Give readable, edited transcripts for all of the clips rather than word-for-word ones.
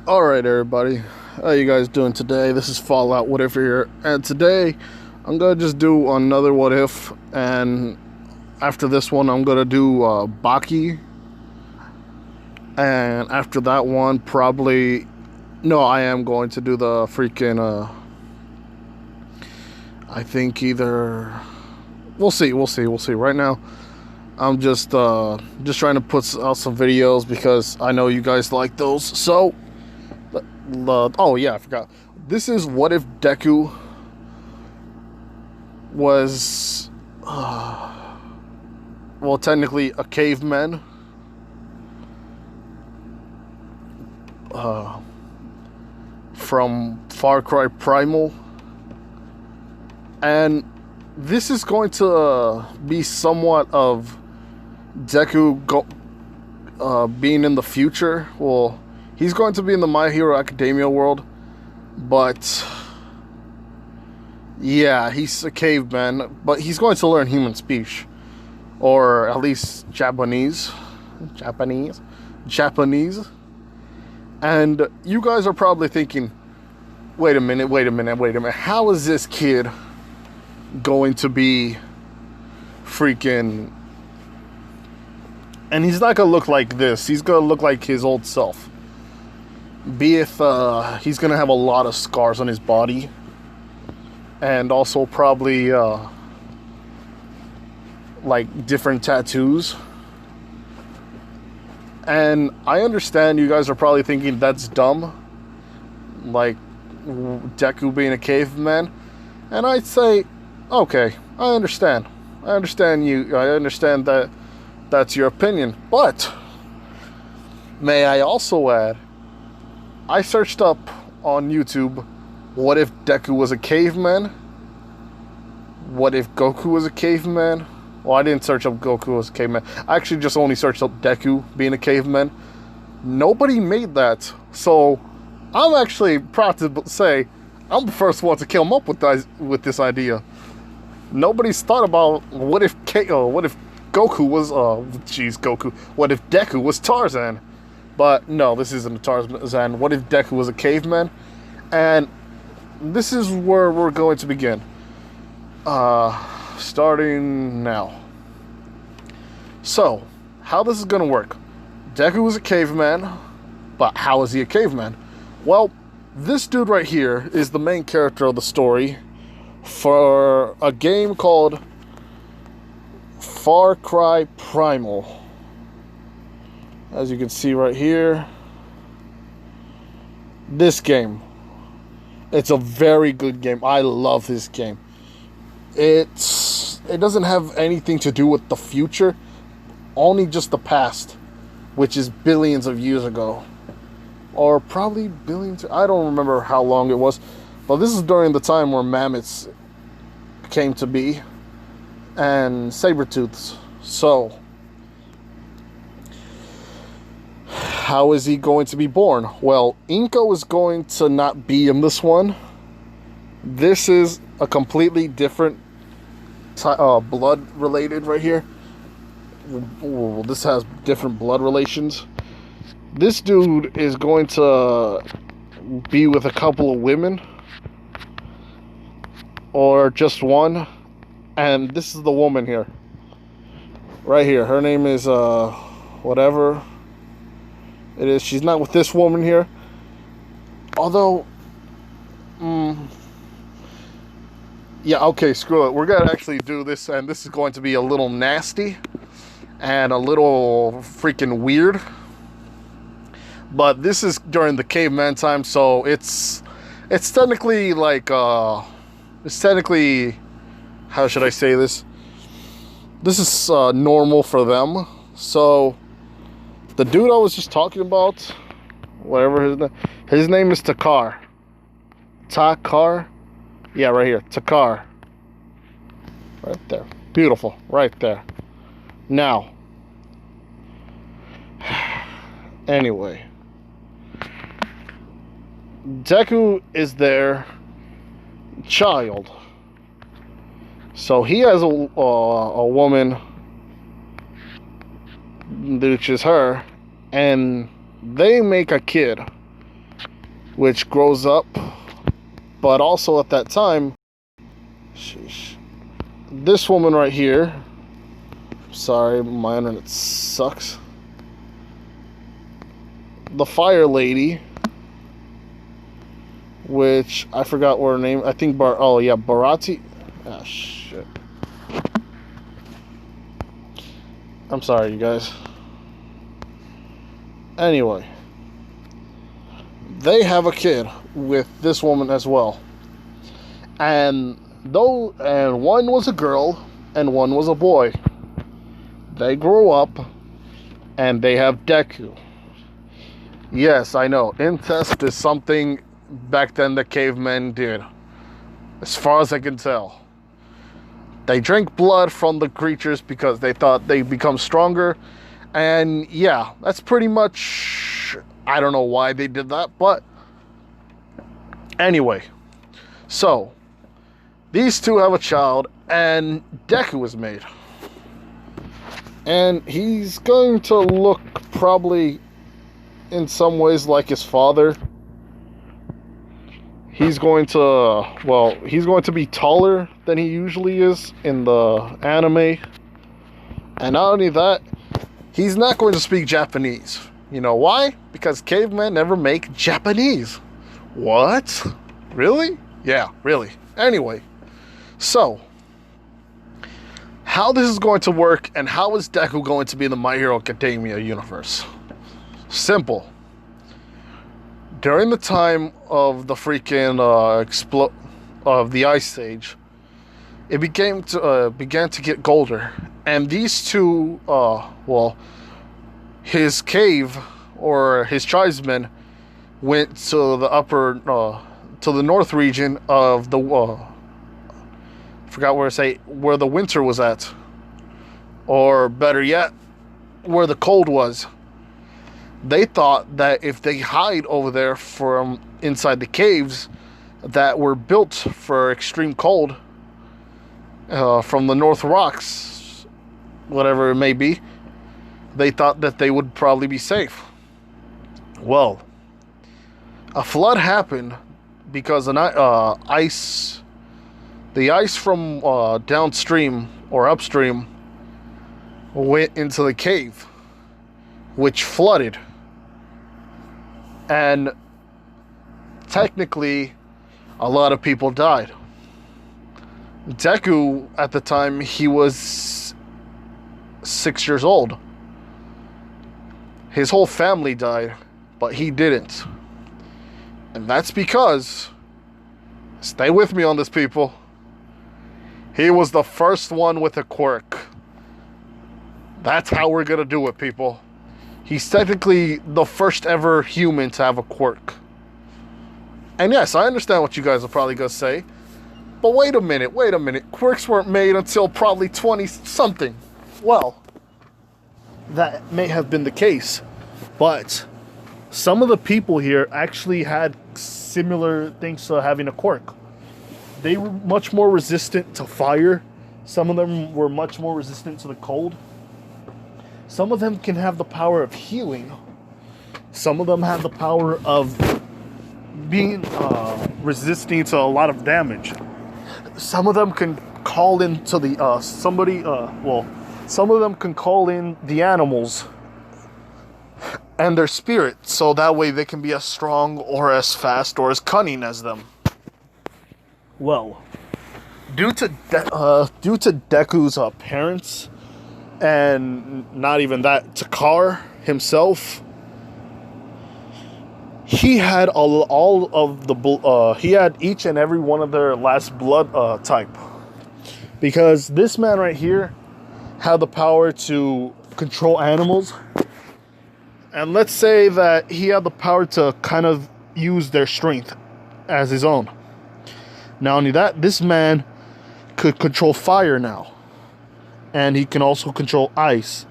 Alright everybody, how you guys doing today? This is Fallout What If here, and today I'm gonna just do another What If, and after this one I'm gonna do Baki, and after that one probably, no, I am going to do the freaking, I think either, we'll see. Right now I'm just trying to put out some videos because I know you guys like those, so... oh yeah, I forgot. This is what if Deku was, well, technically a caveman. From Far Cry Primal. And this is going to be somewhat of Deku being in the future. Well, he's going to be in the My Hero Academia world, but yeah, he's a caveman, but he's going to learn human speech, or at least Japanese. And you guys are probably thinking, wait a minute, how is this kid going to be freaking... And he's not going to look like this, he's going to look like his old self. Be it, he's gonna have a lot of scars on his body, and also probably like different tattoos. And I understand you guys are probably thinking that's dumb, like Deku being a caveman, and I'd say, okay, I understand that that's your opinion, but may I also add, I searched up on YouTube, what if Deku was a caveman? What if Goku was a caveman? Well, I didn't search up Goku as a caveman. I actually just only searched up Deku being a caveman. Nobody made that. So, I'm actually proud to say, I'm the first one to come up with this idea. Nobody's thought about what if Goku was, Goku. What if Deku was Tarzan? But no, this isn't a Tarzan. What if Deku was a caveman? And this is where we're going to begin. Starting now. So, how this is going to work. Deku was a caveman, but how is he a caveman? Well, this dude right here is the main character of the story for a game called Far Cry Primal. As you can see right here, it's a very good game. I love this game. It doesn't have anything to do with the future, only just the past, which is billions of years ago, or probably billions. I don't remember how long it was, but this is during the time where mammoths came to be and saber-tooths. So, how is he going to be born? Well, Inko is going to not be in this one. This is a completely different blood related right here. Ooh, this has different blood relations. This dude is going to be with a couple of women, or just one. And this is the woman here. Right here. Her name is whatever it is. She's not with this woman here. Although, yeah, okay, screw it. We're going to actually do this, and this is going to be a little nasty and a little freaking weird. But this is during the caveman time, so it's technically like, how should I say this? This is normal for them. So, the dude I was just talking about, whatever his name is Takar. Yeah, right here. Takar. Right there. Beautiful. Right there. Now. Anyway. Deku is their child. So he has a woman, which is her, and they make a kid. which grows up. But also at that time, sheesh, this woman right here, sorry, my internet sucks. The fire lady, which I forgot what her name. I think Barati. Ah, shit. I'm sorry, you guys. Anyway, they have a kid with this woman as well, and one was a girl and one was a boy. They grow up, and they have Deku. Yes, I know. Incest is something back then the cavemen did. As far as I can tell. They drink blood from the creatures because they thought they'd become stronger. And yeah, that's pretty much... I don't know why they did that, but... Anyway. So, these two have a child, and Deku is made. And he's going to look probably... in some ways like his father. He's going to be taller than he usually is in the anime. And not only that, he's not going to speak Japanese. You know why? Because cavemen never make Japanese. What? Really? Yeah, really. Anyway, so how this is going to work and how is Deku going to be in the My Hero Academia universe? Simple. During the time of the freaking of the Ice Age, it began to get colder, and these two, his cave or his tribesmen went to the to the north region of the forgot where the winter was at, or better yet, where the cold was. They thought that if they hide over there from inside the caves that were built for extreme cold, from the North Rocks, whatever it may be, they thought that they would probably be safe. Well, a flood happened because the ice from downstream or upstream went into the cave, which flooded. And technically, a lot of people died. Deku, at the time, he was 6 years old. His whole family died, but he didn't. And that's because, stay with me on this, people, he was the first one with a quirk. That's how we're gonna do it, people. He's technically the first ever human to have a quirk. And yes, I understand what you guys are probably going to say. But wait a minute. Quirks weren't made until probably 20-something. Well, that may have been the case. But some of the people here actually had similar things to having a quirk. They were much more resistant to fire. Some of them were much more resistant to the cold. Some of them can have the power of healing. Some of them have the power of being resisting to a lot of damage. Some of them can call into the some of them can call in the animals and their spirit, so that way they can be as strong or as fast or as cunning as them. Well, due to Deku's parents, and not even that, Takar himself, he had he had each and every one of their last blood type, because this man right here had the power to control animals, and let's say that he had the power to kind of use their strength as his own. Not only that, this man could control fire now. And he can also control ice.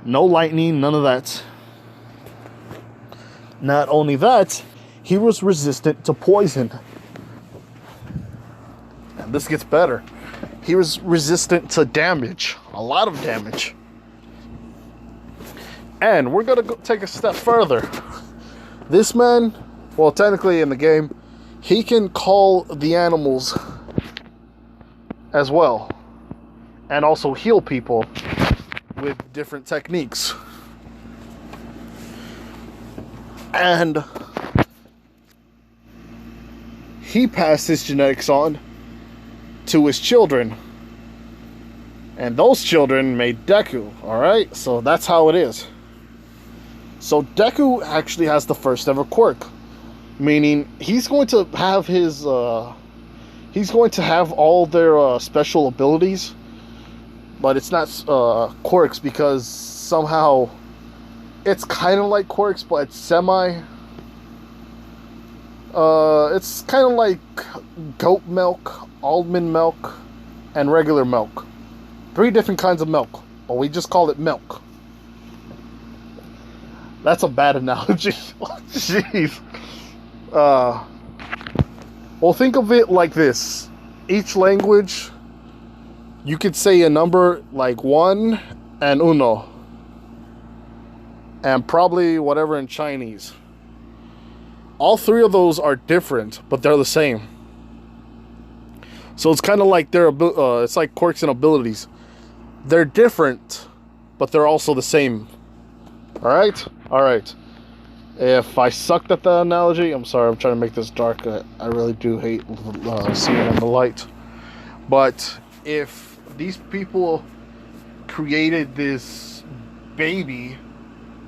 No lightning, none of that. Not only that, he was resistant to poison. And this gets better. He was resistant to damage. A lot of damage. And we're going to take a step further. This man Well, technically in the game, he can call the animals as well. And also heal people with different techniques. And he passed his genetics on to his children. And those children made Deku, alright? So that's how it is. So Deku actually has the first ever quirk. Meaning, he's going to have his, he's going to have all their special abilities. But it's not quirks, because somehow it's kind of like quirks, but it's semi. It's kind of like goat milk, almond milk, and regular milk. 3 different kinds of milk, but we just call it milk. That's a bad analogy. Jeez. Well, think of it like this. Each language, you could say a number like 1 and uno. And probably whatever in Chinese. All 3 of those are different, but they're the same. So it's kind of like it's like quirks and abilities. They're different, but they're also the same. Alright? Alright. If I sucked at the analogy, I'm sorry, I'm trying to make this dark. I really do hate seeing it in the light. But if these people created this baby,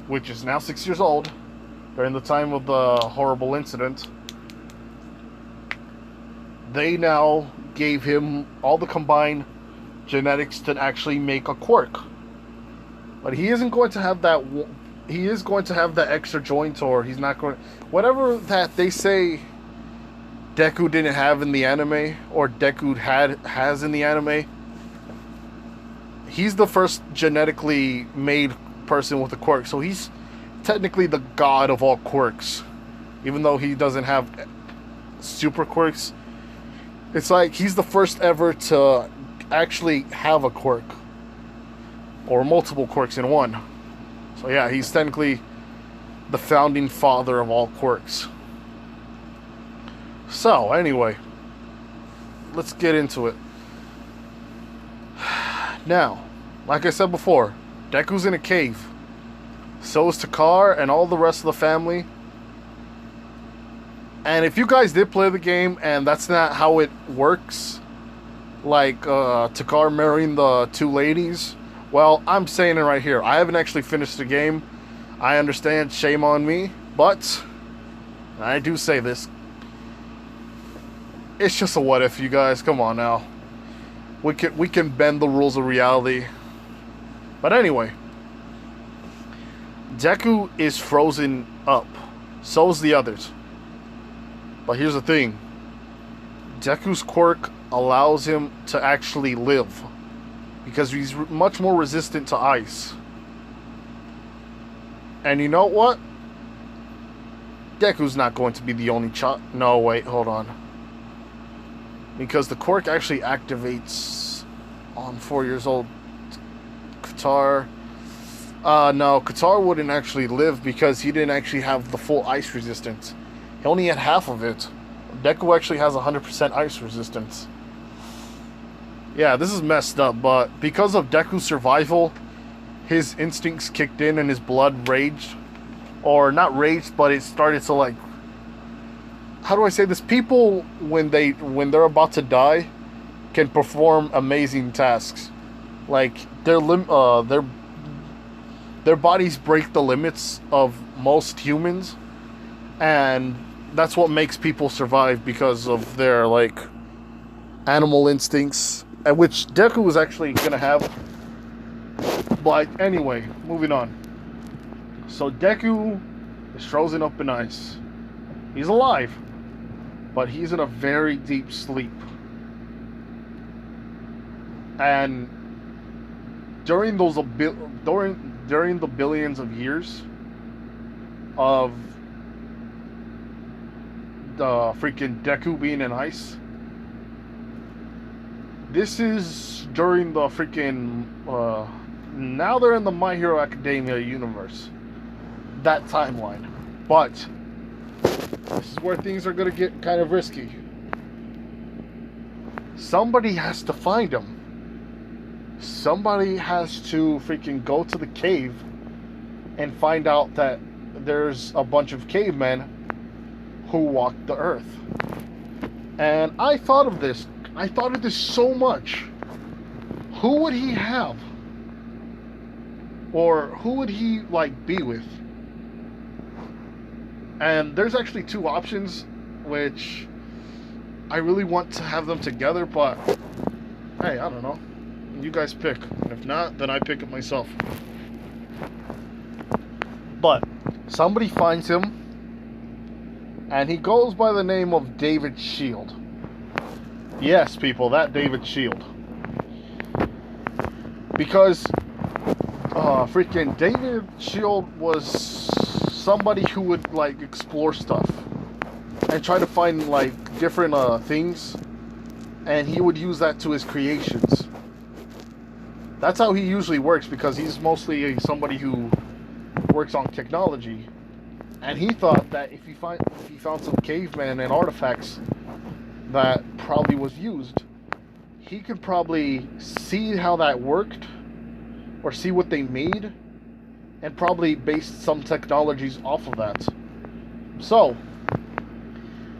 which is now 6 years old, during the time of the horrible incident, they now gave him all the combined genetics to actually make a quirk. But he isn't going to have that. He is going to have the extra joint, or he's not going. Whatever that they say Deku didn't have in the anime, or Deku has in the anime. He's the first genetically made person with a quirk, so he's technically the god of all quirks. Even though he doesn't have super quirks, it's like he's the first ever to actually have a quirk, or multiple quirks in one. So yeah, he's technically the founding father of all quirks. So anyway, let's get into it. Now, like I said before, Deku's in a cave. So is Takar and all the rest of the family. And if you guys did play the game and that's not how it works, like Takar marrying the 2 ladies, well, I'm saying it right here. I haven't actually finished the game. I understand, shame on me, but I do say this. It's just a what if, you guys. Come on now. We can bend the rules of reality. But anyway, Deku is frozen up. So is the others. But here's the thing. Deku's quirk allows him to actually live, because he's much more resistant to ice. And you know what? Deku's not going to be the only child. No, wait, hold on. Because the quirk actually activates on 4 years old Qatar. No, Qatar wouldn't actually live because he didn't actually have the full ice resistance. He only had half of it. Deku actually has 100% ice resistance. Yeah, this is messed up, but because of Deku's survival, his instincts kicked in and his blood raged. Or not raged, but it started to like... How do I say this? People, when they're about to die, can perform amazing tasks. Like, their bodies break the limits of most humans. And that's what makes people survive, because of their, like, animal instincts. And which Deku was actually going to have. But anyway, moving on. So Deku is frozen up in ice. He's alive, but he's in a very deep sleep. And during the billions of years of the freaking Deku being in ice, this is during the freaking now they're in the My Hero Academia universe, that timeline. But This is where things are going to get kind of risky. Somebody has to find him. Somebody has to freaking go to the cave and find out that there's a bunch of cavemen who walked the earth. And I thought of this. I thought of this so much. Who would he have? Or who would he, like, be with? And there's actually two options, which I really want to have them together, but hey, I don't know. You guys pick. And if not, then I pick it myself. But somebody finds him, and he goes by the name of David Shield. Yes, people, that David Shield. Because freaking David Shield was somebody who would, like, explore stuff and try to find, like, different things, and he would use that to his creations. That's how he usually works, because he's mostly somebody who works on technology. And he thought that if he found some cavemen and artifacts that probably was used, he could probably see how that worked, or see what they made, and probably base some technologies off of that. So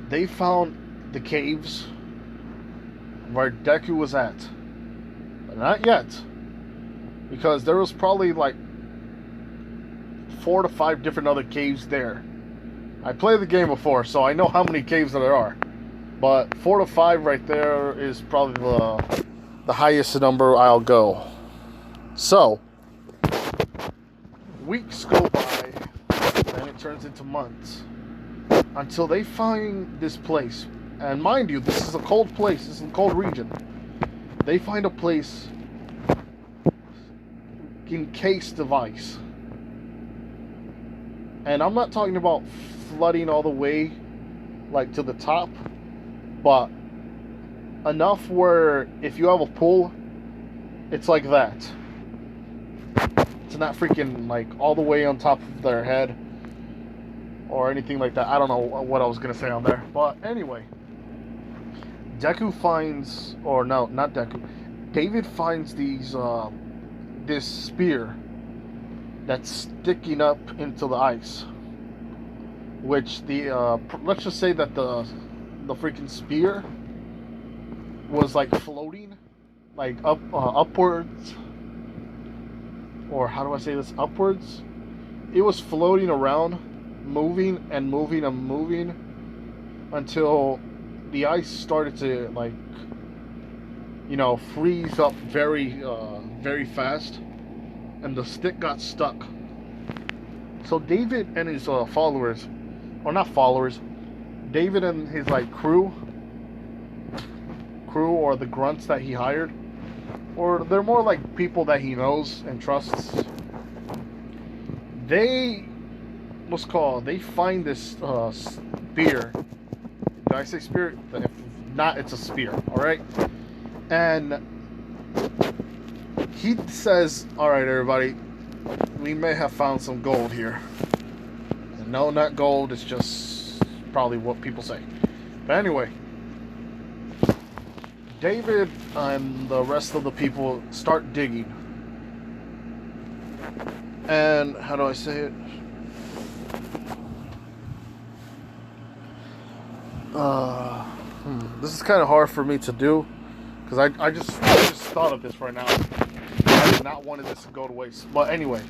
they found the caves where Deku was at. But not yet. Because there was probably like 4 to 5 different other caves there. I played the game before, so I know how many caves there are. But 4 to 5 right there is probably the highest number I'll go. So weeks go by, and it turns into months, until they find this place. And mind you, this is a cold place, this is a cold region. They find a place encased of ice. And I'm not talking about flooding all the way, like, to the top, but enough where if you have a pool, it's like that. It's not freaking, like, all the way on top of their head or anything like that. I don't know what I was going to say on there. But anyway, Deku finds, or no, not Deku. David finds this spear that's sticking up into the ice. Which let's just say that the freaking spear was, like, floating, like, upwards. Or how do I say this? Upwards. It was floating around, moving and moving and moving, until the ice started to, like, freeze up very, very fast, and the stick got stuck. So David and his followers, or not followers, David and his, like, crew, or the grunts that he hired, or they're more like people that he knows and trusts. They find this spear. Did I say spear? If not, it's a spear, alright? And he says, alright, everybody, we may have found some gold here. And no, not gold, it's just probably what people say. But anyway, David and the rest of the people start digging. And how do I say it? This is kind of hard for me to do, because I just thought of this right now. I did not want this to go to waste. But anyway,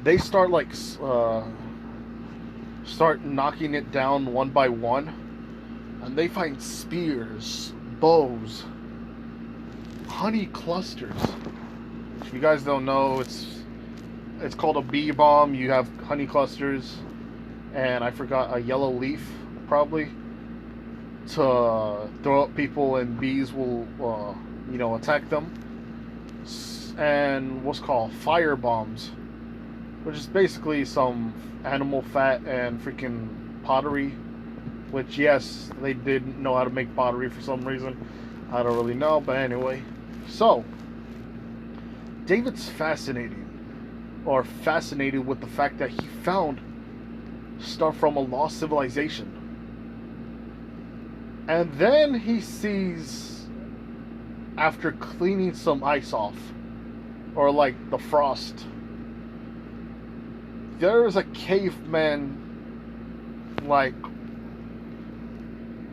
they start, like, start knocking it down one by one, and they find spears, bows, honey clusters. If you guys don't know, it's called a bee bomb. You have honey clusters, and I forgot, a yellow leaf, probably, to throw at people, and bees will attack them. And what's called fire bombs, which is basically some animal fat and freaking pottery. Which, yes, they did know how to make pottery for some reason. I don't really know, but anyway. So, David's fascinated with the fact that he found start from a lost civilization. And then he sees, after cleaning some ice off, or like the frost, there's a caveman, like,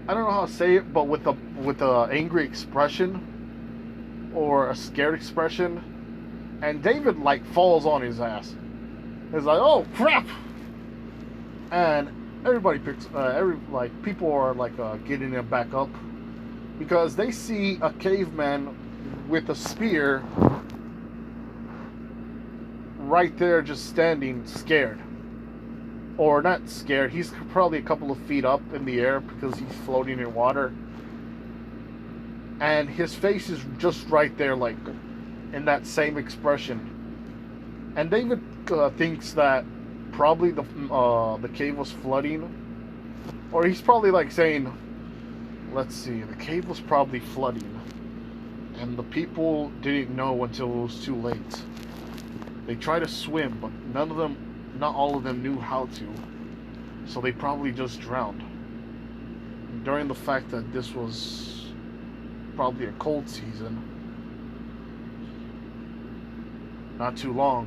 I don't know how to say it, but with a angry expression or a scared expression, and David like falls on his ass. It's like, oh crap, and everybody picks people are like getting him back up because they see a caveman with a spear right there, just standing, scared. Or not scared, he's probably a couple of feet up in the air because he's floating in water. And his face is just right there, like, in that same expression. And David thinks that probably the cave was flooding. Or he's probably like saying, let's see, the cave was probably flooding. And the people didn't know until it was too late. They tried to swim, but not all of them knew how to, so they probably just drowned. During the fact that this was probably a cold season, not too long,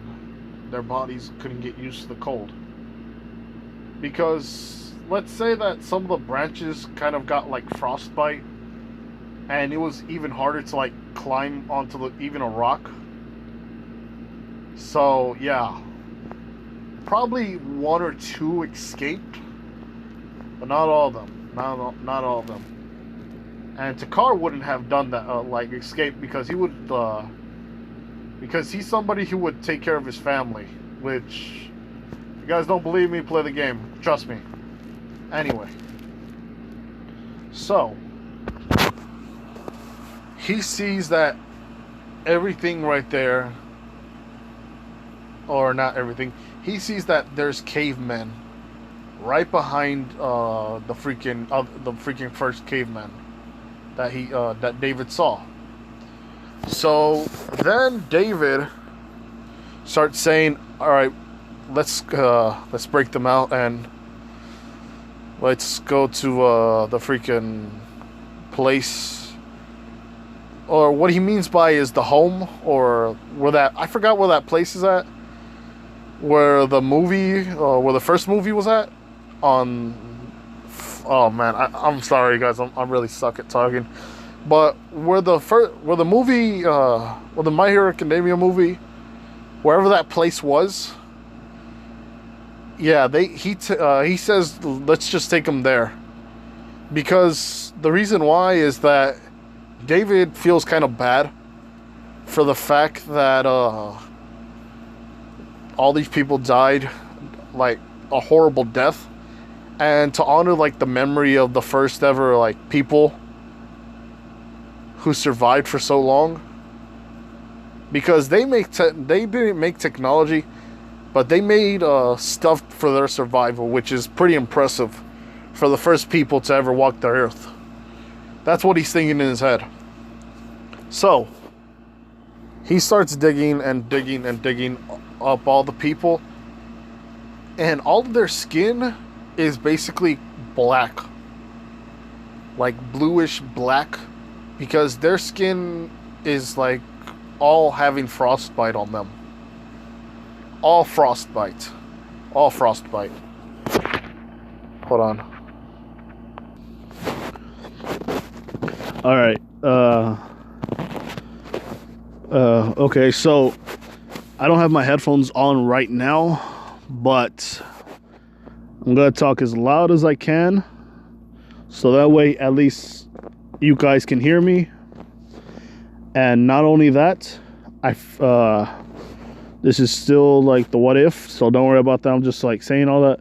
their bodies couldn't get used to the cold. Because let's say that some of the branches kind of got like frostbite, and it was even harder to like climb onto even a rock. So yeah, probably one or two escaped, but not all of them. Not all of them. And Takar wouldn't have done that, like escape, because he would, because he's somebody who would take care of his family. Which, if you guys don't believe me, play the game. Trust me. Anyway, so he sees that everything right there, or not everything. He sees that there's cavemen right behind the freaking first caveman that David saw. So then David starts saying, "All right, let's break them out and let's go to the freaking place." Or what he means by is the home, or I forgot where that place is at. Where the first movie was at, oh man, I'm sorry guys, I'm really suck at talking, but where the My Hero Academia movie, wherever that place was, yeah, he says let's just take them there, because the reason why is that David feels kind of bad for the fact that all these people died like a horrible death, and to honor like the memory of the first ever like people who survived for so long, because they didn't make technology, but they made stuff for their survival, which is pretty impressive for the first people to ever walk the earth. That's what he's thinking in his head. So he starts digging and digging and digging up all the people, and all of their skin is basically black, like bluish black, because their skin is like all having frostbite on them. All frostbite. Hold on. All right. Okay, so I don't have my headphones on right now, but I'm gonna talk as loud as I can, so that way at least you guys can hear me. And not only that, this is still like the what if, so don't worry about that. I'm just like saying all that.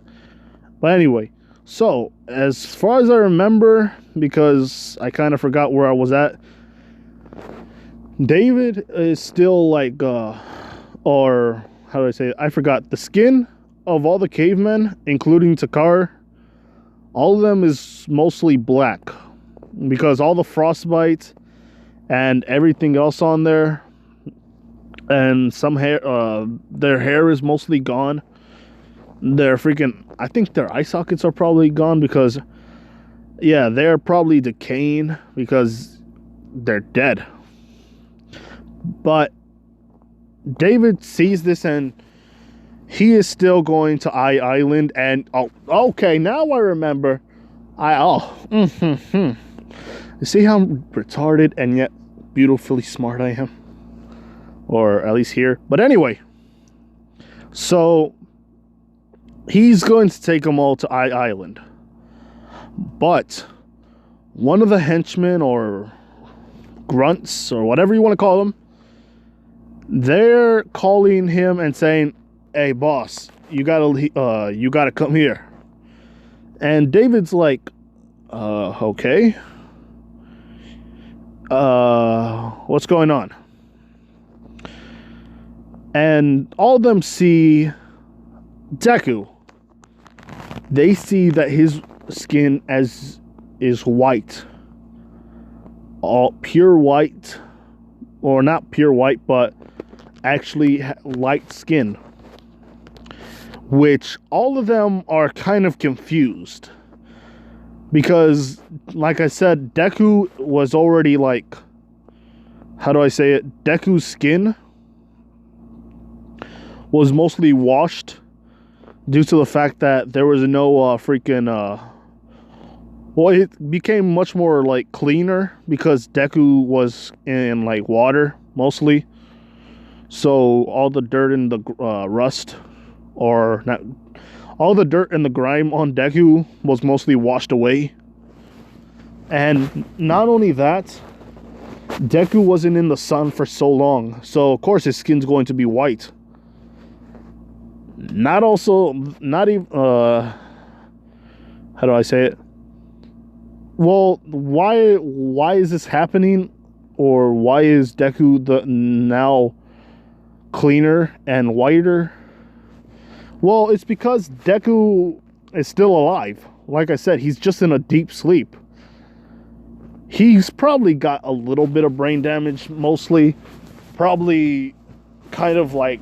But anyway, so as far as I remember, because I kind of forgot where I was at, David is still like or how do I say it? I forgot. The skin of all the cavemen, including Takar, all of them is mostly black, because all the frostbite and everything else on there, and some hair, their hair is mostly gone. Their freaking, I think their eye sockets are probably gone because, yeah, they're probably decaying because they're dead. But David sees this and he is still going to Island. And oh, okay, now I remember. You see how retarded and yet beautifully smart I am, or at least here. But anyway, so he's going to take them all to Island, but one of the henchmen or grunts or whatever you want to call them, they're calling him and saying, "Hey, boss, you gotta come here." And David's like, okay. What's going on? And all of them see Deku. They see that his skin is white. All pure white. Or not pure white, but actually light skin. Which all of them are kind of confused. Because, like I said, Deku was already like, how do I say it? Deku's skin was mostly washed due to the fact that there was no well, it became much more like cleaner because Deku was in like water mostly. So all the dirt and the rust, or not, all the dirt and the grime on Deku was mostly washed away. And not only that, Deku wasn't in the sun for so long, so of course his skin's going to be white. Not even, how do I say it? Well, why is this happening? Or why is Deku now cleaner and whiter? Well, it's because Deku is still alive. Like I said, he's just in a deep sleep. He's probably got a little bit of brain damage, mostly. Probably kind of like,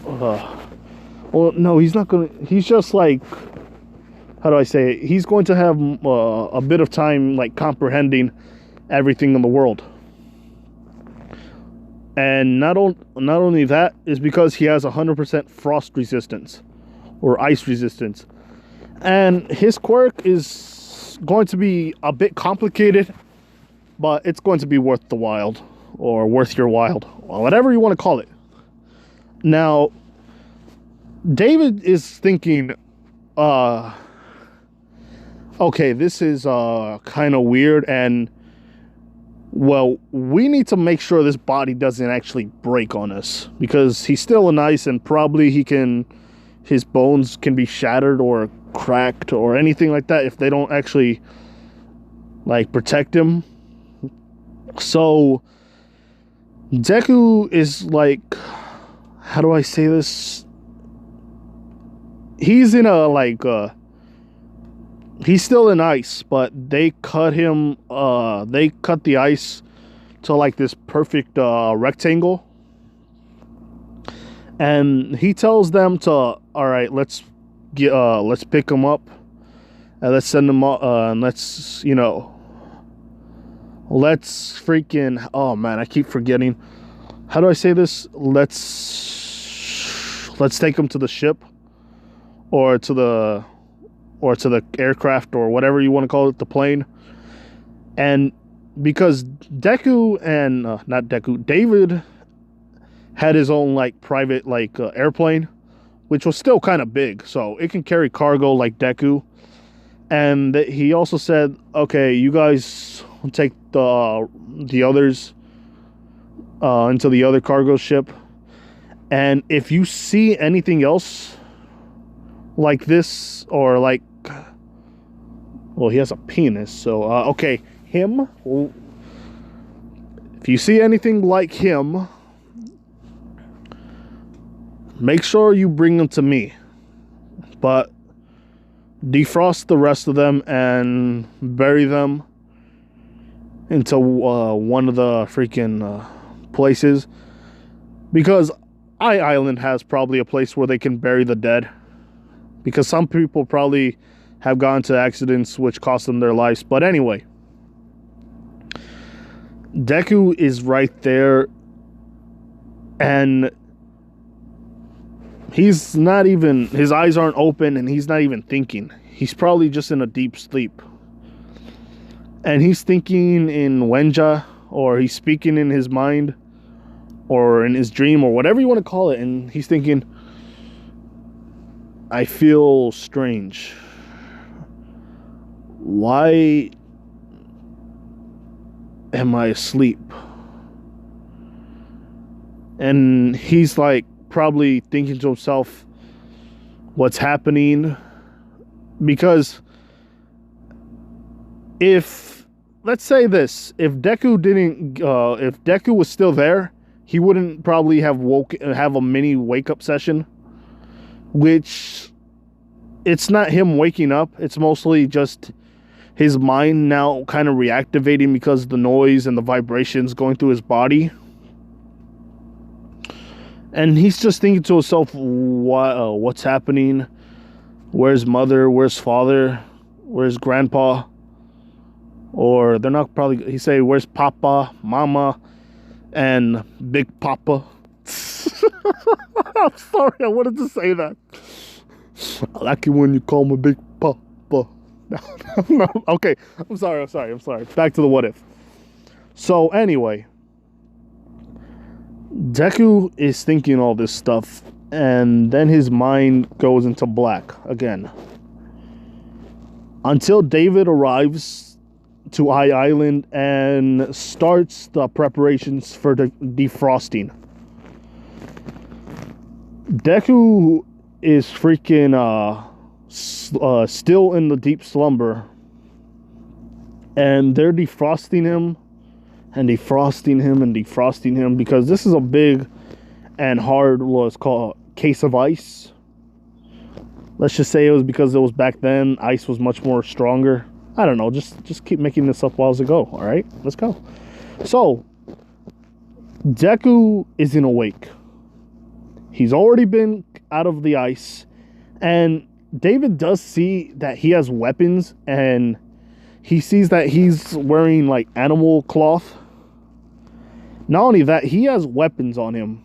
well, no, he's not gonna, he's just like, how do I say it? He's going to have a bit of time like comprehending everything in the world. And not only that, is because he has 100% frost resistance or ice resistance. And his quirk is going to be a bit complicated, but it's going to be worth the while, or worth your while, or whatever you want to call it. Now, David is thinking, okay, this is kind of weird, and well, we need to make sure this body doesn't actually break on us, because he's still in ice and probably his bones can be shattered or cracked or anything like that if they don't actually like protect him. So Deku is like, how do I say this? He's in a like he's still in ice, but they cut him they cut the ice to like this perfect rectangle. And he tells them to, all right, let's pick him up and let's send him up and let's freaking, oh man, I keep forgetting. How do I say this? Let's take him to the ship or to the aircraft or whatever you want to call it, the plane. And because Deku and not Deku, David had his own like private like airplane, which was still kind of big, so it can carry cargo like Deku. And he also said, okay, you guys take the others into the other cargo ship, and if you see anything else like this, or like, well, he has a penis, so okay, him, if you see anything like him, make sure you bring them to me, but defrost the rest of them and bury them into one of the freaking places, because Island has probably a place where they can bury the dead. because some people probably have gone to accidents which cost them their lives. But anyway, Deku is right there, and he's not even, his eyes aren't open, and he's not even thinking. He's probably just in a deep sleep. And he's thinking in Wenja, or he's speaking in his mind, or in his dream, or whatever you want to call it. And he's thinking, I feel strange. Why am I asleep? And he's like probably thinking to himself, what's happening? Because if, let's say this, if Deku was still there, he wouldn't probably have a mini wake up session, which it's not him waking up. It's mostly just his mind now kind of reactivating because of the noise and the vibrations going through his body. And he's just thinking to himself, what's happening? Where's mother? Where's father? Where's grandpa? Or they're not probably, he say, where's papa, mama, and big papa? I'm sorry, I wanted to say that. I like it when you call me big papa. No. Okay, I'm sorry. Back to the what if. So anyway, Deku is thinking all this stuff, and then his mind goes into black again. Until David arrives to Eye Island and starts the preparations for the defrosting. Deku is freaking still in the deep slumber, and they're defrosting him and defrosting him and defrosting him, because this is a big and hard, what's called case of ice. Let's just say it was because it was back then, ice was much more stronger. I don't know, just keep making this up as I go. All right, let's go. So Deku isn't awake. He's already been out of the ice, and David does see that he has weapons, and he sees that he's wearing like animal cloth. Not only that, he has weapons on him.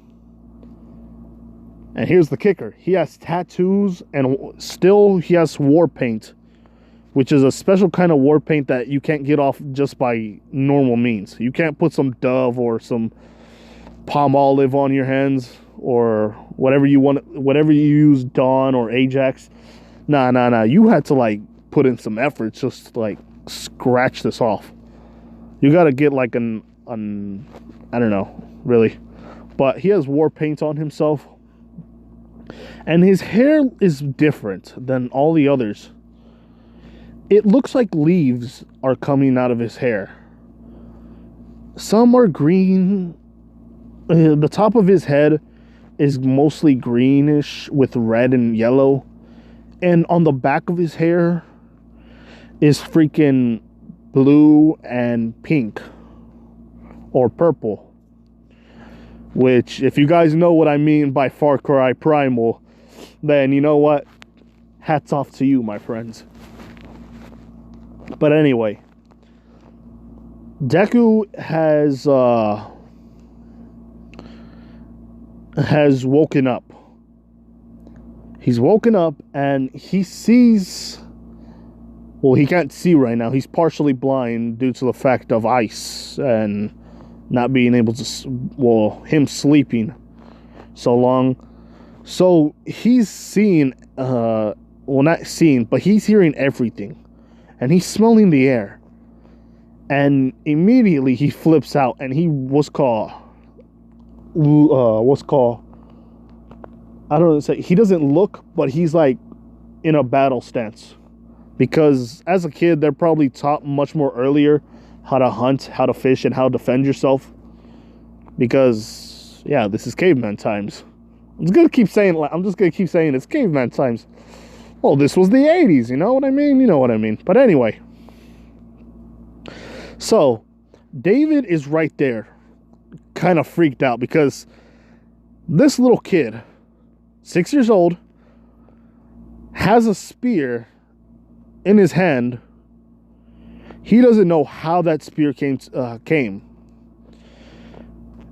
And here's the kicker. He has tattoos, and still he has war paint, which is a special kind of war paint that you can't get off just by normal means. You can't put some Dove or some palm olive on your hands, or whatever you want, whatever you use, Dawn or Ajax. Nah. You had to like put in some effort just to like scratch this off. You gotta get like an I don't know, really. But he has war paint on himself. And his hair is different than all the others. It looks like leaves are coming out of his hair. Some are green. The top of his head is mostly greenish with red and yellow. And on the back of his hair is freaking blue and pink. Or purple. Which, if you guys know what I mean by Far Cry Primal, then you know what? Hats off to you, my friends. But anyway, Deku has woken up. He's woken up and he sees, well, he can't see right now. He's partially blind due to the fact of ice and not being able to, well, him sleeping so long. So he's seeing, well, not seeing, but he's hearing everything. And he's smelling the air. And immediately he flips out, and he I don't know, say, he doesn't look, but he's like in a battle stance. Because as a kid, they're probably taught much more earlier how to hunt, how to fish, and how to defend yourself. Because, yeah, this is caveman times. I'm just gonna keep saying it's caveman times. Well, this was the 80s, you know what I mean? You know what I mean. But anyway. So, David is right there, kind of freaked out, because this little kid, 6 years old, has a spear in his hand. He doesn't know how that spear came.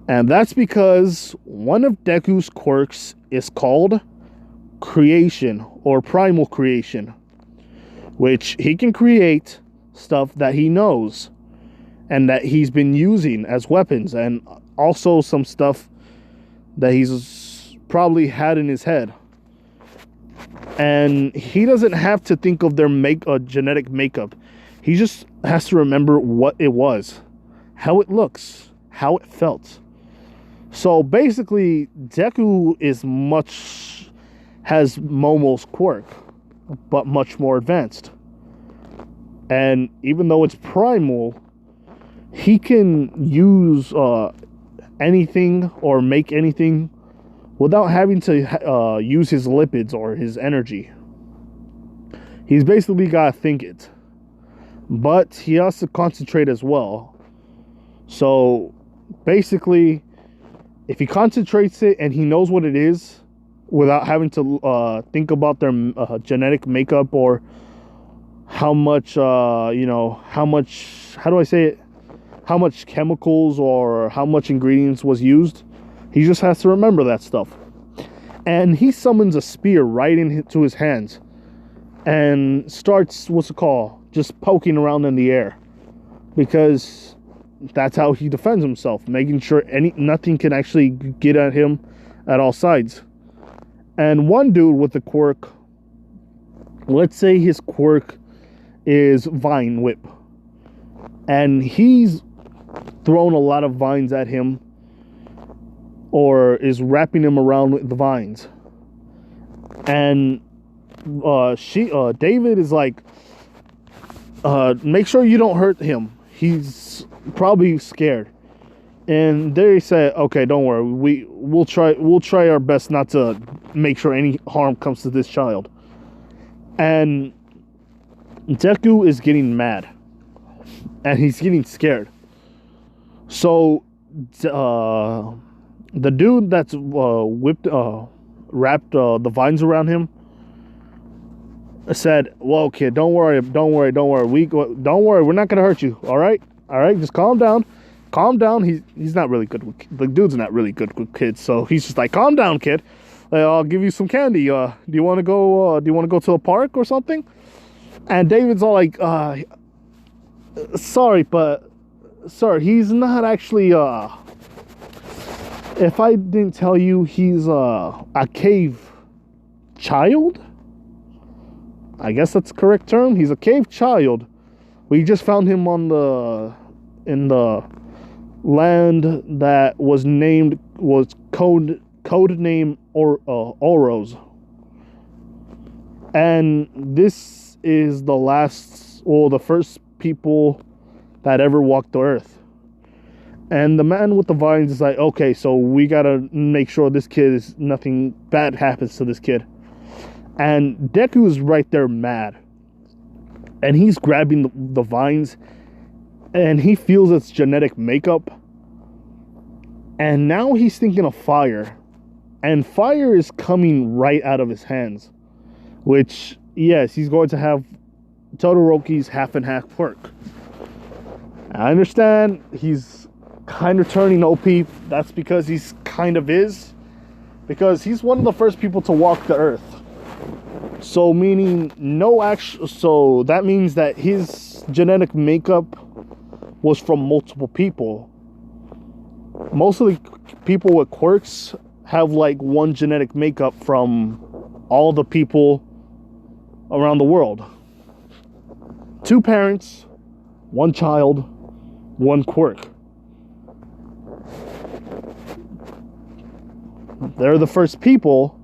And that's because one of Deku's quirks is called creation, or primal creation, which he can create stuff that he knows and that he's been using as weapons, and also some stuff that he's probably had in his head. And he doesn't have to think of their genetic makeup. He just has to remember what it was, how it looks, how it felt. So basically, Deku has Momo's quirk, but much more advanced. And even though it's primal, he can use anything or make anything without having to use his lipids or his energy. He's basically got to think it. But he has to concentrate as well. So basically, if he concentrates it and he knows what it is without having to think about their genetic makeup or how much, how do I say it? How much chemicals or how much ingredients was used, he just has to remember that stuff. And he summons a spear right into his hands and starts, just poking around in the air, because that's how he defends himself, making sure nothing can actually get at him at all sides. And one dude with the quirk, let's say his quirk is Vine Whip, and he's thrown a lot of vines at him, or is wrapping him around with the vines. And David is like, make sure you don't hurt him. He's probably scared. And they say, okay, don't worry. We'll try our best not to make sure any harm comes to this child. And Deku is getting mad, and he's getting scared. So the dude that's wrapped the vines around him said, "Whoa, kid, don't worry. Don't worry. We're not gonna hurt you. All right, just calm down. Calm down." He's not really good with the dude's not really good with kids, so he's just like, "Calm down, kid. I'll give you some candy. Do you want to go? Do you want to go to a park or something?" And David's all like, "Sorry, but sir, he's not actually. If I didn't tell you, he's a cave child. I guess that's the correct term. He's a cave child. We just found him in the land that was code name Oros. And this is the first people that ever walked the earth." And the man with the vines is like, "Okay, so we gotta make sure nothing bad happens to this kid." And Deku is right there mad. And he's grabbing the vines, and he feels its genetic makeup. And now he's thinking of fire. And fire is coming right out of his hands. Which, yes, he's going to have Todoroki's half and half quirk. I understand he's kind of turning OP. That's because he's kind of is. Because he's one of the first people to walk the earth. So so that means that his genetic makeup was from multiple people. Most of the people with quirks have like one genetic makeup from all the people around the world. 2 parents, 1 child, 1 quirk. They're the first people.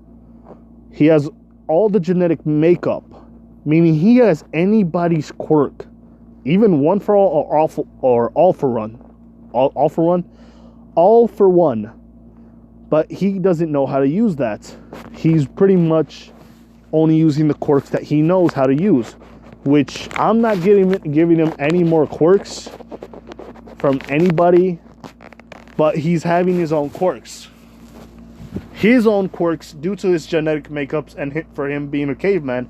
He has all the genetic makeup, meaning he has anybody's quirk, even one for all or all for one. But he doesn't know how to use that. He's pretty much only using the quirks that he knows how to use, which I'm not giving him any more quirks from anybody, but he's having his own quirks. his own quirks due to his genetic makeups and for him being a caveman,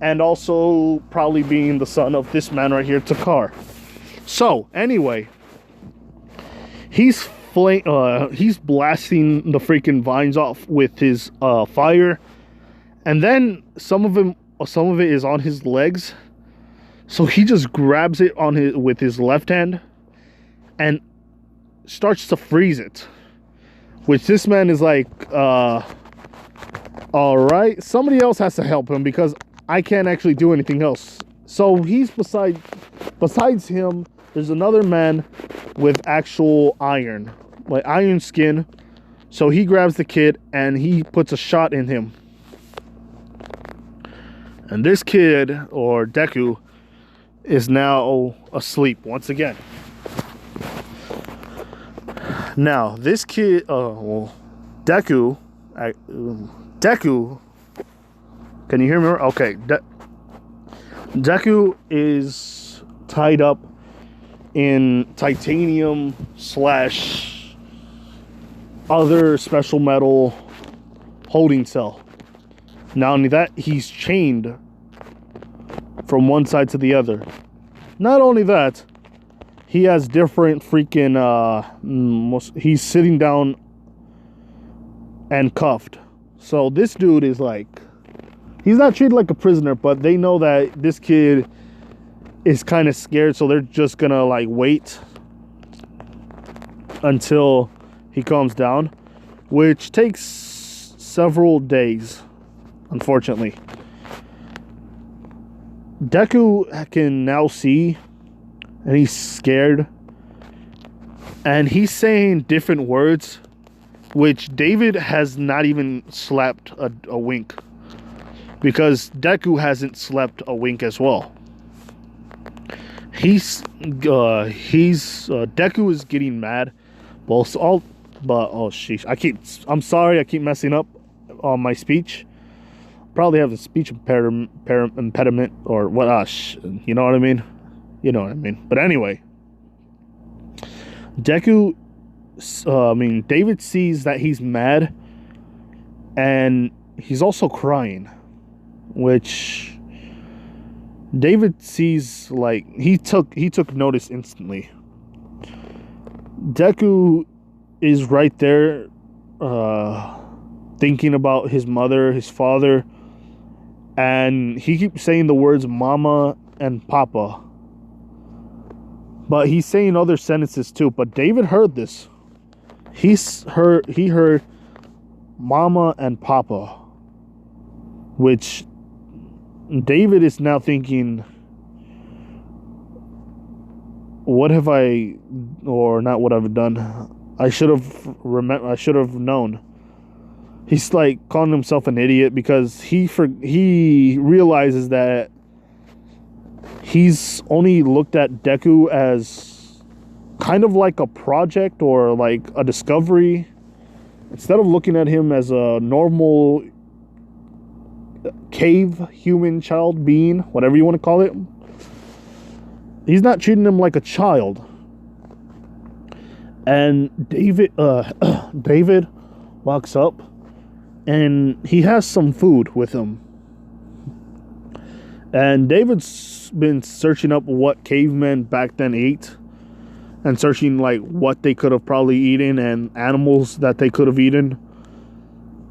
and also probably being the son of this man right here, Takar. So anyway, he's blasting the freaking vines off with his fire, and then some of it is on his legs. So he just grabs it with his left hand and starts to freeze it. Which this man is like, all right, somebody else has to help him because I can't actually do anything else. So he's besides him, there's another man with actual iron, like iron skin. So he grabs the kid and he puts a shot in him. And this kid, or Deku, is now asleep once again. Now, this kid, Deku, can you hear me? Okay, Deku is tied up in titanium / other special metal holding cell. Not only that, he's chained from one side to the other. Not only that, he has different freaking, he's sitting down and cuffed. So this dude is like, he's not treated like a prisoner, but they know that this kid is kind of scared, so they're just gonna like wait until he calms down, which takes several days, unfortunately. Deku can now see, and he's scared, and he's saying different words, which David has not even slept a wink, because Deku hasn't slept a wink as well. Deku is getting mad, I'm sorry, I keep messing up on my speech. Probably have a speech impediment or what? You know what I mean? You know what I mean. But anyway, David sees that he's mad, and he's also crying, which David sees like he took notice instantly. Deku is right there, thinking about his mother, his father, and he keeps saying the words "mama" and "papa." But he's saying other sentences too. But David heard this. He heard "mama" and "papa," which David is now thinking, what have I, or not what I've done? I should have known. He's like calling himself an idiot because he realizes that he's only looked at Deku as kind of like a project or like a discovery, instead of looking at him as a normal cave human child being, whatever you want to call it. He's not treating him like a child. And David walks up, and he has some food with him. And David's been searching up what cavemen back then ate, and searching like what they could have probably eaten and animals that they could have eaten.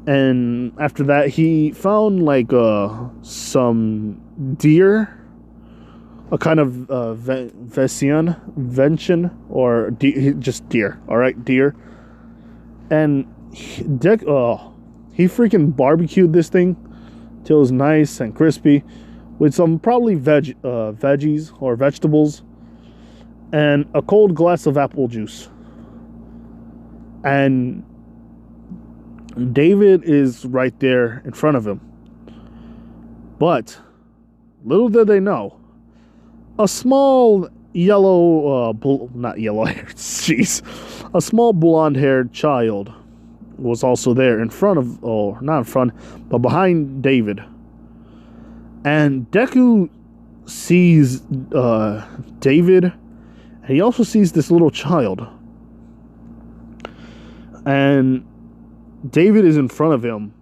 And after that, he found like some deer, a kind of vention, or just deer. All right, deer. And he freaking barbecued this thing till it was nice and crispy, with some probably veggies or vegetables, and a cold glass of apple juice. And David is right there in front of him. But little did they know, a small a small blonde-haired child was also there in front of, not in front, but behind David. And Deku sees David, and he also sees this little child. And David is in front of him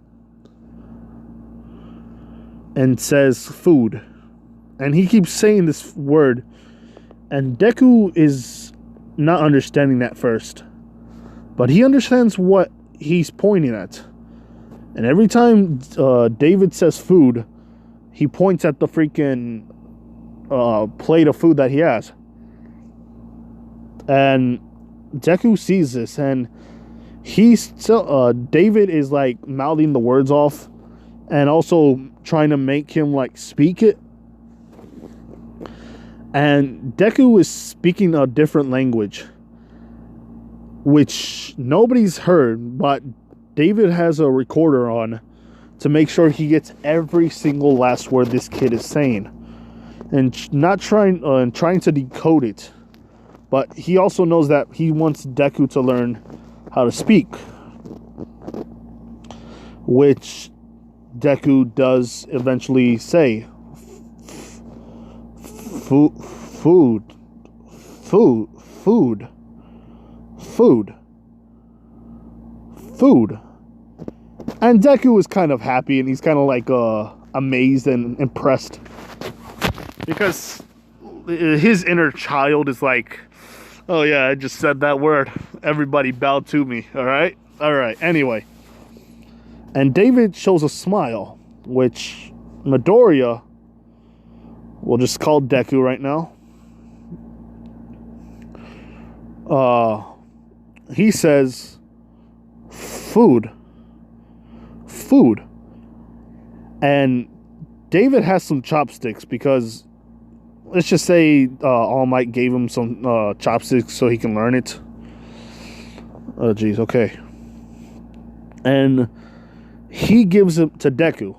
and says food. And he keeps saying this word. And Deku is not understanding that first. But he understands what he's pointing at. And every time David says food, he points at the freaking plate of food that he has. And Deku sees this, and he's still David is like mouthing the words off and also trying to make him like speak it. And Deku is speaking a different language, which nobody's heard, but David has a recorder on to make sure he gets every single last word this kid is saying, and trying to decode it. But he also knows that he wants Deku to learn how to speak, which Deku does eventually say. Food. And Deku is kind of happy, and he's kind of like amazed and impressed, because his inner child is like, oh yeah, I just said that word. Everybody bowed to me. All right. Anyway. And David shows a smile, which Midoriya, we'll just call Deku right now. He says, food. And David has some chopsticks because, let's just say All Might gave him some chopsticks so he can learn it. Oh, geez, okay. And he gives it to Deku.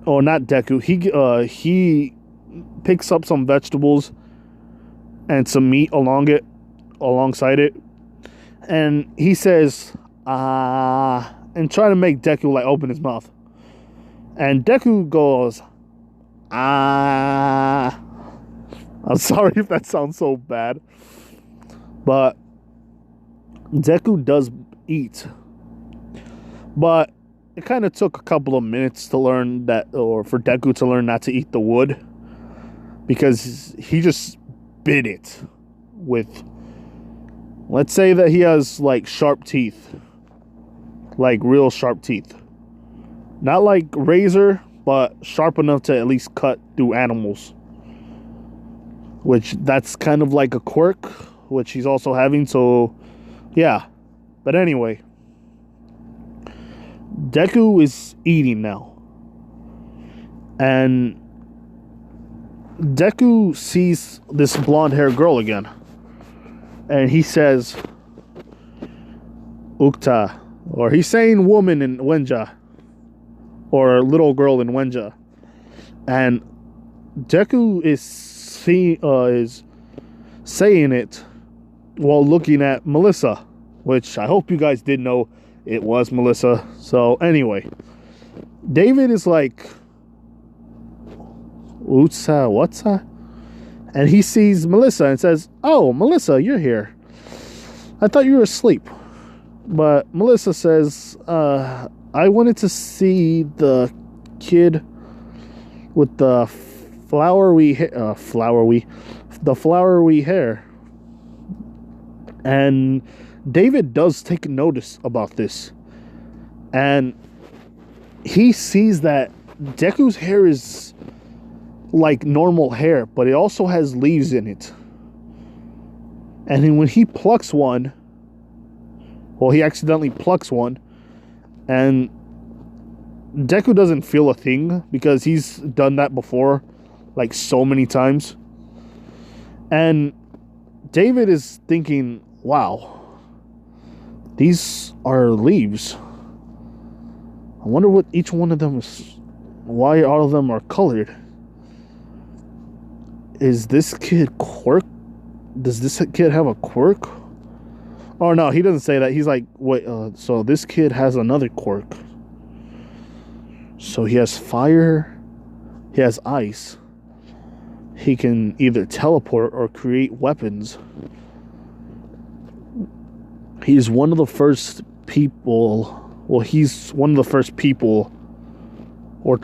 Oh, not Deku. He picks up some vegetables and some meat alongside it. And he says, and try to make Deku like open his mouth. And Deku goes, I'm sorry if that sounds so bad, but Deku does eat. But it kind of took a couple of minutes to learn that, or for Deku to learn not to eat the wood, because he just bit it with, let's say that he has like sharp teeth, like real sharp teeth, not like razor, but sharp enough to at least cut through animals, which that's kind of like a quirk, which he's also having. So yeah, but anyway, Deku is eating now, and Deku sees this blonde-haired girl again, and he says Ukta, or he's saying woman in Wenja, or little girl in Wenja. And Deku is saying it while looking at Melissa, which I hope you guys did know it was Melissa. So anyway, David is like, Utsa, what's that? And he sees Melissa and says, oh, Melissa, you're here. I thought you were asleep. But Melissa says, I wanted to see the kid with the flowery hair. And David does take notice about this. And he sees that Deku's hair is like normal hair, but it also has leaves in it. And then when he plucks one, well, he accidentally plucks one, and Deku doesn't feel a thing because he's done that before, like so many times. And David is thinking, wow, these are leaves. I wonder what each one of them is, why all of them are colored. Is this kid quirk? Does this kid have a quirk? Oh no, he doesn't say that. He's like, wait, so this kid has another quirk. So he has fire, he has ice. He can either teleport or create weapons. he's one of the first people. Well, he's one of the first people, or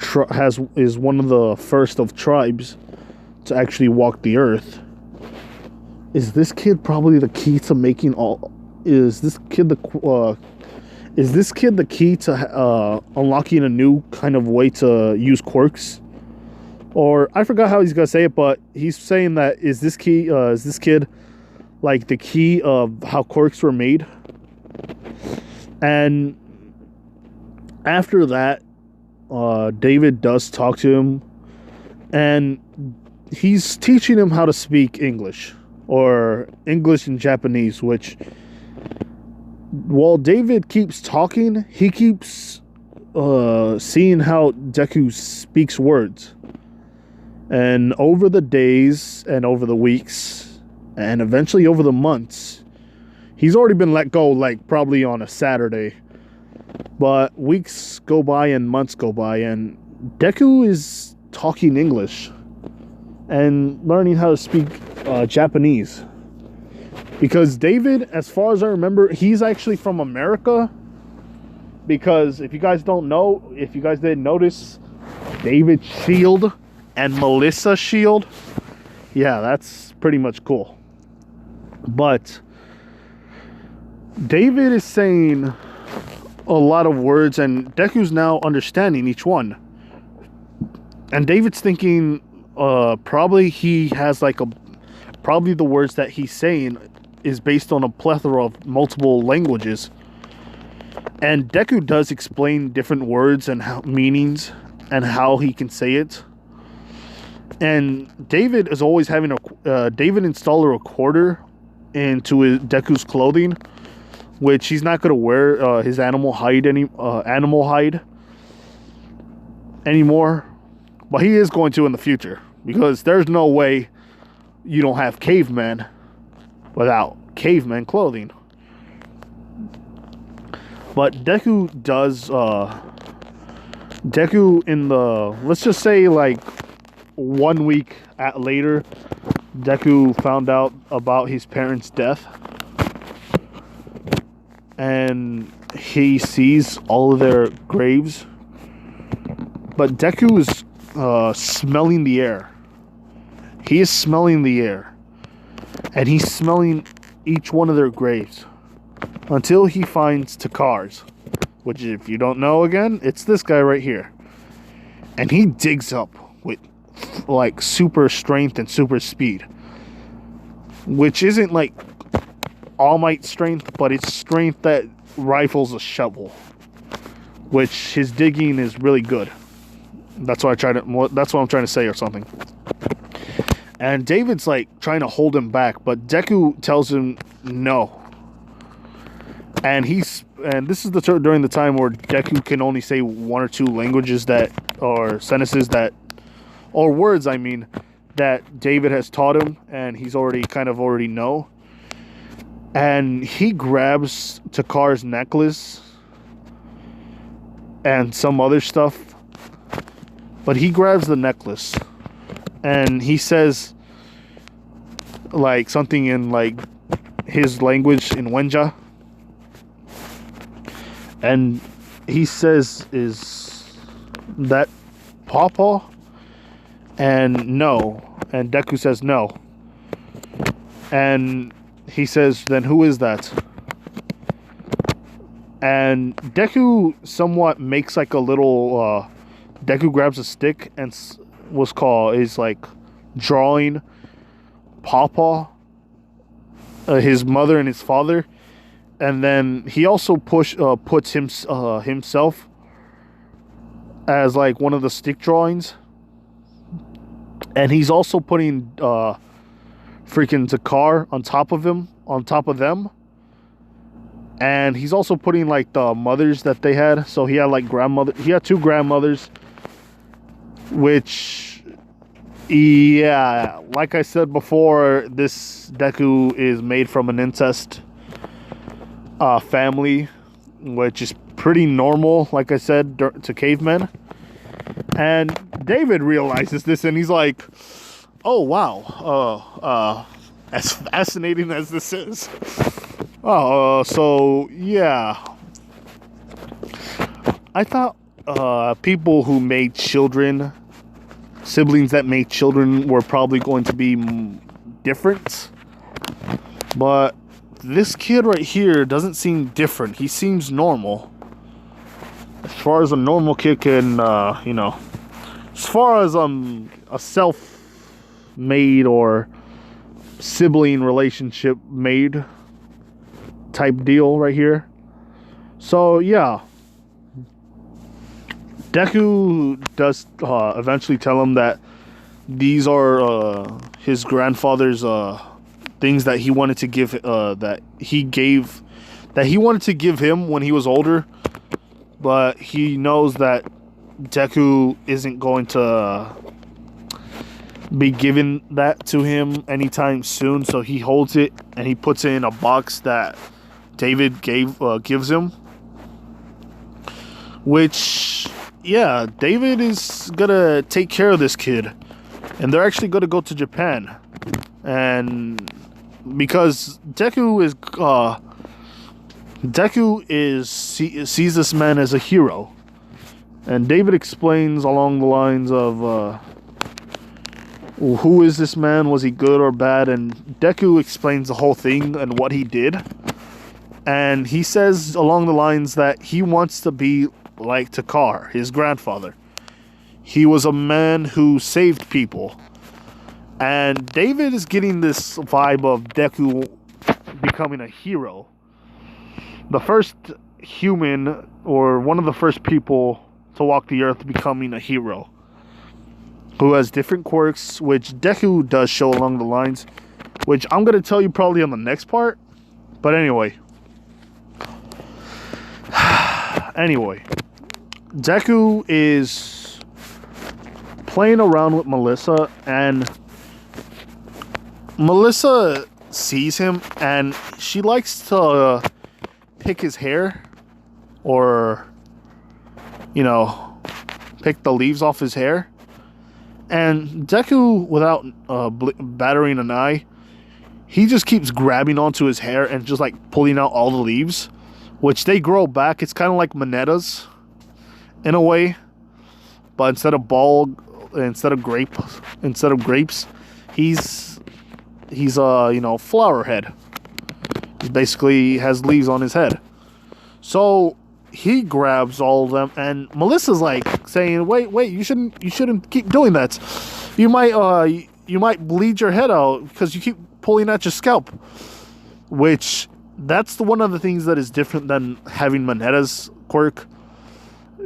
is one of the first of tribes to actually walk the earth. Is this kid probably the key to making all? Is this kid the key to unlocking a new kind of way to use quirks? Or I forgot how he's gonna say it, but he's saying that is this kid like the key of how quirks were made? And after that, David does talk to him, and he's teaching him how to speak English, or English and Japanese, which, while David keeps talking, he keeps seeing how Deku speaks words. And over the days, and over the weeks, and eventually over the months, he's already been let go, like probably on a Saturday. But weeks go by and months go by, and Deku is talking English and learning how to speak Japanese. Because David, as far as I remember, he's actually from America. Because if you guys didn't notice, David Shield and Melissa Shield, yeah, that's pretty much cool. But David is saying a lot of words, and Deku's now understanding each one. And David's thinking probably he has probably the words that he's saying is based on a plethora of multiple languages. And Deku does explain different words and meanings and how he can say it. And David is always having David install a recorder into Deku's clothing, which he's not going to wear his animal hide anymore, but he is going to in the future, because there's no way you don't have caveman without caveman clothing. But Deku in the, let's just say like 1 week later, Deku found out about his parents' death, and he sees all of their graves. But Deku is smelling the air. He is smelling the air, and he's smelling each one of their graves until he finds Takar's, which, if you don't know, again, it's this guy right here. And he digs up with like super strength and super speed, which isn't like All Might strength, but it's strength that rifles a shovel, which his digging is really good. That's what I'm trying to say, or something. And David's like trying to hold him back, but Deku tells him no. And this is during the time where Deku can only say 1 or 2 languages or sentences or words, that David has taught him, and he's already know. And he grabs Takar's necklace and some other stuff, but he grabs the necklace, and he says like something in like his language in Wenja. And he says, "Is that Pawpaw?" And no. And Deku says no. And he says, "Then who is that?" And Deku somewhat makes like a little... Deku grabs a stick and is like drawing Pawpaw, his mother and his father. And then he also puts himself as like one of the stick drawings. And he's also putting freaking Takar on top of them. And he's also putting like the mothers that they had. So he had like he had 2 grandmothers, which, yeah, like I said before, this Deku is made from an incest family, which is pretty normal, like I said, to cavemen. And David realizes this, and he's like, "Oh wow, as fascinating as this is, So yeah, I thought people who made children, siblings that made children, were probably going to be different. But this kid right here doesn't seem different. He seems normal. As far as a normal kid can, as far as a self-made or sibling relationship made type deal right here. So yeah, Deku does eventually tell him that these are his grandfather's things that he wanted to give that he wanted to give him when he was older, but he knows that Deku isn't going to be giving that to him anytime soon, so he holds it and he puts it in a box that David gives him. Which, yeah, David is gonna take care of this kid, and they're actually gonna go to Japan, and because Deku sees this man as a hero, and David explains along the lines of who is this man? Was he good or bad? And Deku explains the whole thing and what he did. And he says along the lines that he wants to be like Takar, his grandfather. He was a man who saved people. And David is getting this vibe of Deku becoming a hero. The first human, or one of the first people to walk the earth, becoming a hero. Who has different quirks, which Deku does show along the lines, which I'm going to tell you probably on the next part. But anyway. Deku is playing around with Melissa, and Melissa sees him, and she likes to pick his hair, or, pick the leaves off his hair. And Deku, without battering an eye, he just keeps grabbing onto his hair and just like pulling out all the leaves, which they grow back. It's kind of like Monetta's in a way, but instead of grapes, he's flower head. He basically has leaves on his head. So he grabs all of them, and Melissa's like saying, "Wait, you shouldn't keep doing that. You might bleed your head out because you keep pulling at your scalp." Which, that's one of the things that is different than having Monetta's quirk.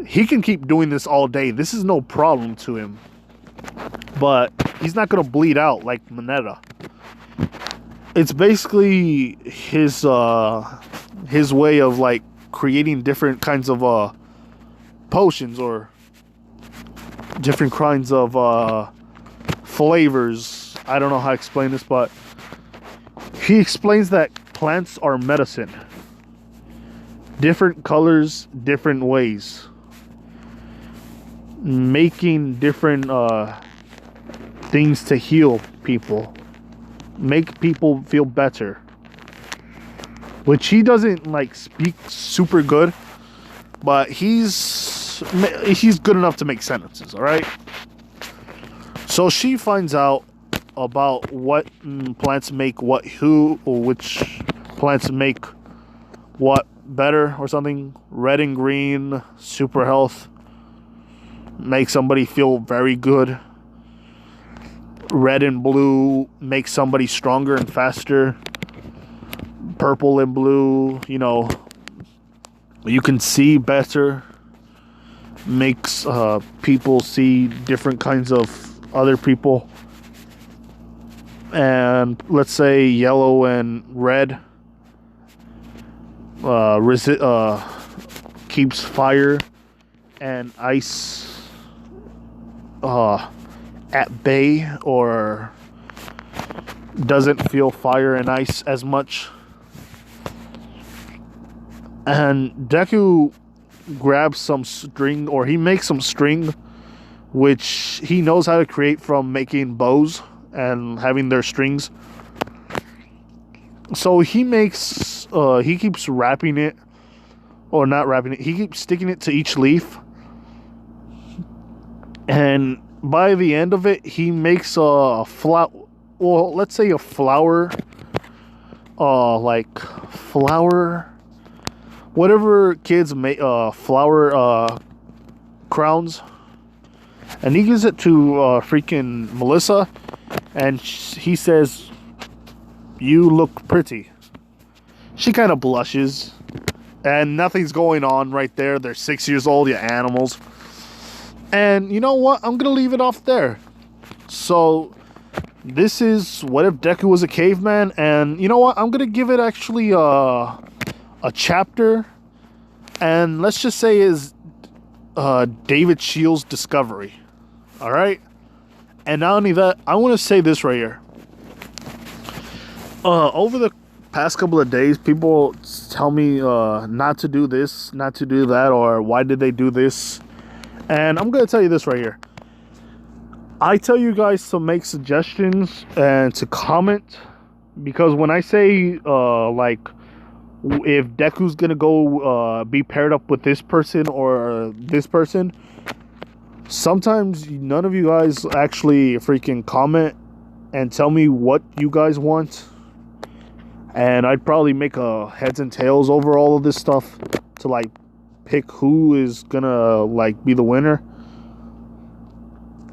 He can keep doing this all day. This is no problem to him. But he's not gonna bleed out like Monetta. It's basically his way of like creating different kinds of potions, or different kinds of flavors. I don't know how to explain this, but he explains that plants are medicine. Different colors, different ways. Making different things to heal people. Make people feel better. Which he doesn't like speak super good, but he's good enough to make sentences, alright? So she finds out about what plants make what or which plants make what better or something. Red and green, super health, make somebody feel very good. Red and blue make somebody stronger and faster. Purple and blue, you can see better. Makes people see different kinds of other people. And let's say yellow and red keeps fire and ice at bay, or doesn't feel fire and ice as much. And Deku grabs some string, or he makes some string, which he knows how to create from making bows and having their strings. So he makes he keeps wrapping it, or not wrapping it, he keeps sticking it to each leaf, and by the end of it he makes a flower, well, let's say a flower, like flower, whatever kids make, flower crowns, and he gives it to freaking Melissa, and he says, "You look pretty." She kind of blushes, and nothing's going on right there. They're 6 years old, you animals. And you know what? I'm gonna leave it off there. So this is What If Deku Was a Caveman, and you know what? I'm gonna give it actually a chapter, and let's just say is David Shields' discovery. All right. And not only that, I want to say this right here. Over the past couple of days, people tell me not to do this, not to do that, or why did they do this? And I'm going to tell you this right here. I tell you guys to make suggestions and to comment, because when I say, like, if Deku's going to go be paired up with this person or this person, sometimes none of you guys actually freaking comment and tell me what you guys want. And I'd probably make a heads and tails over all of this stuff to like pick who is gonna like be the winner.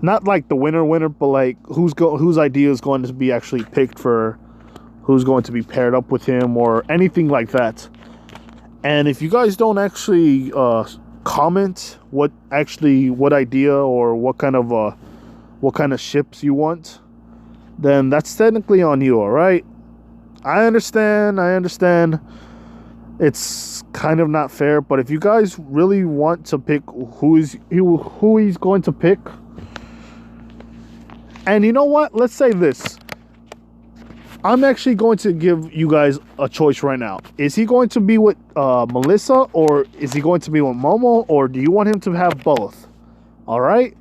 Not like the winner, but like whose idea is going to be actually picked for who's going to be paired up with him or anything like that. And if you guys don't actually comment what idea or what kind of ships you want, then that's technically on you. All right, I understand it's kind of not fair, but if you guys really want to pick who he's going to pick, and you know what, let's say this, I'm actually going to give you guys a choice right now. Is he going to be with Melissa, or is he going to be with Momo, or do you want him to have both? All right,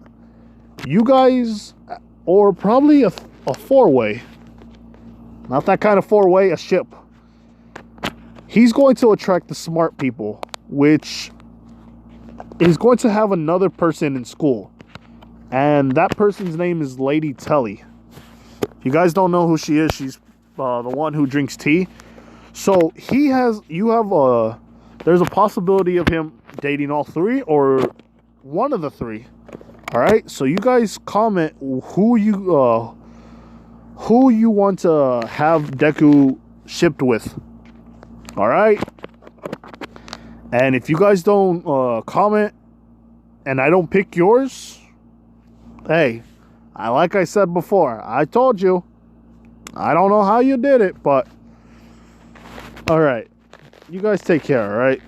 you guys, or probably a four-way, not that kind of four-way, a ship. He's going to attract the smart people, which is going to have another person in school, and that person's name is Lady Telly. If you guys don't know who she is, she's the one who drinks tea. So there's a possibility of him dating all three or one of the three. All right, so you guys comment who you want to have Deku shipped with. All right, and if you guys don't comment and I don't pick yours, hey, like I said before, I told you. I don't know how you did it, but all right. You guys take care, all right?